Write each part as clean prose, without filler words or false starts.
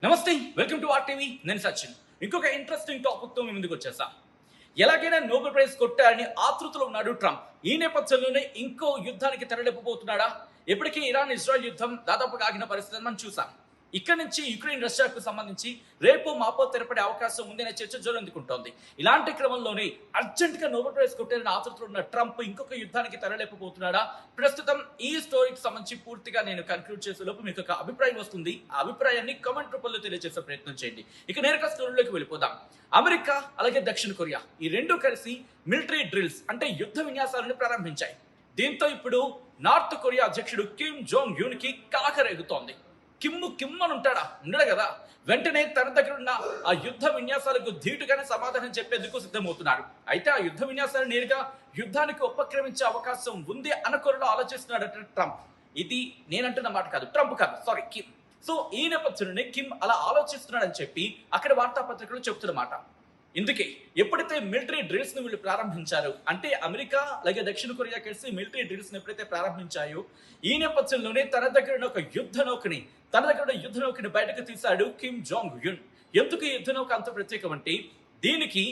నమస్తే, welcome to RTV. నేను సచిన్. ఇంకొక ఇంట్రెస్టింగ్ టాపిక్ తో మీ ముందుకు వచ్చేసా. ఎలాగైనా నోబెల్ ప్రైజ్ కొట్టారని ఆతృతలో ఉన్నాడు ట్రంప్. ఈ నేపథ్యంలోనే ఇంకో యుద్ధానికి తెరలేపబోతున్నాడా? ఇప్పటికీ ఇరాన్ ఇజ్రాయెల్ యుద్ధం దాదాపుగా ఆగిన పరిస్థితిని మనం చూసాం. ఇక్కడ నుంచి యుక్రెయిన్ రష్యాకు సంబంధించి రేపు మాపో తెరపడే అవకాశం ఉందనే చర్చ జోరందుకుంటోంది. ఇలాంటి క్రమంలోనే అర్జెంట్ గా నోబెల్ ప్రైజ్ కొట్టారని ఆతృతలో ఉన్న ట్రంప్ ఇంకొక యుద్ధానికి తెరలేపబోతున్నాడా? ప్రస్తుతం ఈ స్టోరీకి సంబంధించి పూర్తిగా నేను కన్క్లూడ్ చేసే లోపు మీకు ఒక అభిప్రాయం వస్తుంది. ఆ అభిప్రాయాన్ని కామెంట్ రూపంలో తెలియజేసే ప్రయత్నం చేయండి. ఇక నేరుగా స్టోరీలోకి వెళ్ళిపోదాం. అమెరికా అలాగే దక్షిణ కొరియా ఈ రెండు కలిసి మిలిటరీ డ్రిల్స్ అంటే యుద్ధ విన్యాసాలను ప్రారంభించాయి. దీంతో ఇప్పుడు నార్త్ కొరియా అధ్యక్షుడు కిమ్ జోంగ్ యూన్ కి కాకరేగుతోంది. కిమ్మని ఉండడు కదా. వెంటనే తన దగ్గర ఉన్న ఆ యుద్ధ విన్యాసాలకు ధీటుగానే సమాధానం చెప్పేందుకు సిద్ధమవుతున్నాడు. అయితే ఆ యుద్ధ విన్యాసాలు నేరుగా యుద్ధానికి ఉపక్రమించే అవకాశం ఉంది అనుకోరలో ఆలోచిస్తున్నాడట ట్రంప్. ఇది నేనంటున్న మాట కాదు, ట్రంప్ కాదు, సారీ, కిమ్. సో ఈ నేపథ్యంలోనే కిమ్ అలా ఆలోచిస్తున్నాడని చెప్పి అక్కడ వార్తాపత్రికలు చెప్తున్నమాట. ఇందుకే ఎప్పుడైతే మిలిటరీ డ్రిల్స్ ని వీళ్ళు ప్రారంభించారు అంటే అమెరికా అలాగే దక్షిణ కొరియా కలిసి మిలిటరీ డ్రిల్స్ ని ఎప్పుడైతే ప్రారంభించాయో ఈ నేపథ్యంలోనే తన దగ్గర ఒక యుద్ధ నౌకని బయటకు తీశాడు కిమ్ జోంగ్ యున్. ఎందుకు ఈ యుద్ధ నౌక అంత ప్రత్యేకం అంటే దీనికి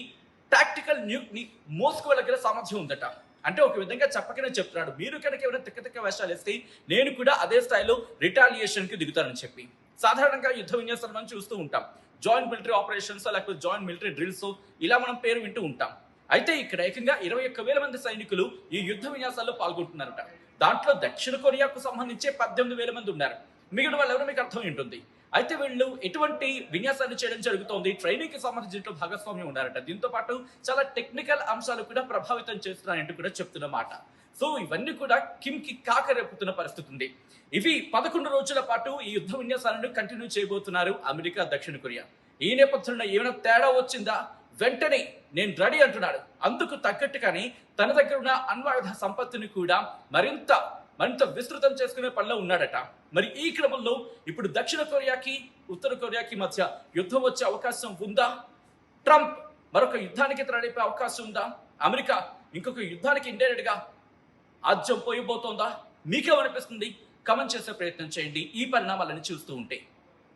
టాక్టికల్ న్యూక్ ని మోసుకోగలిగే సామర్థ్యం ఉందట. అంటే ఒక విధంగా చెప్పకనే చెప్తున్నాడు, మీరు కనుక ఎవరైనా తిక్క వేషాలు వేస్తే నేను కూడా అదే స్థాయిలో రిటాలియేషన్ కి దిగుతానని చెప్పి. సాధారణంగా యుద్ధ విన్యాసాలు మనం చూస్తూ ఉంటాం, జాయింట్ మిలిటరీ ఆపరేషన్స్ లేకపోతే జాయింట్ మిలిటరీ డ్రిల్స్, ఇలా మనం పేరు వింటూ ఉంటాం. అయితే ఇక్కడ ఏకంగా 21,000 మంది సైనికులు ఈ యుద్ధ విన్యాసాల్లో పాల్గొంటున్నారట. దాంట్లో దక్షిణ కొరియాకు సంబంధించి 18,000 మంది ఉన్నారు. మిగిలిన వాళ్ళు ఎవరో మీకు అర్థం ఉంటుంది. అయితే వీళ్ళు ఎటువంటి విన్యాసాలు చేయడం జరుగుతోంది, ట్రైనింగ్ కి సంబంధించిన భాగస్వామ్యం ఉన్నారట. దీంతో పాటు చాలా టెక్నికల్ అంశాలు కూడా ప్రభావితం చేస్తున్నాయంటూ కూడా చెప్తున్నమాట. సో ఇవన్నీ కూడా కిమ్ కి కాకరేపుతున్న పరిస్థితి ఉంది. ఇవి 11 రోజుల పాటు ఈ యుద్ధ విన్యాసాలను కంటిన్యూ చేయబోతున్నారు అమెరికా దక్షిణ కొరియా. ఈ నేపథ్యంలో ఏమైనా తేడా వచ్చిందా వెంటనే నేను రెడీ అంటున్నాడు. అందుకు తగ్గట్టుగానే తన దగ్గర ఉన్న అణ్వాయుధ సంపత్తిని కూడా మరింత విస్తృతం చేసుకునే పనిలో ఉన్నాడట. మరి ఈ క్రమంలో ఇప్పుడు దక్షిణ కొరియాకి ఉత్తర కొరియాకి మధ్య యుద్ధం వచ్చే అవకాశం ఉందా? ట్రంప్ మరొక యుద్ధానికి తెరలేపే అవకాశం ఉందా? అమెరికా ఇంకొక యుద్ధానికి ఇండైరెక్ట్ గా ఆజ్యం పోయిపోతోందా? మీకేమనిపిస్తుంది? కమెంట్ చేసే ప్రయత్నం చేయండి ఈ పరిణామాలను చూస్తూ ఉంటే.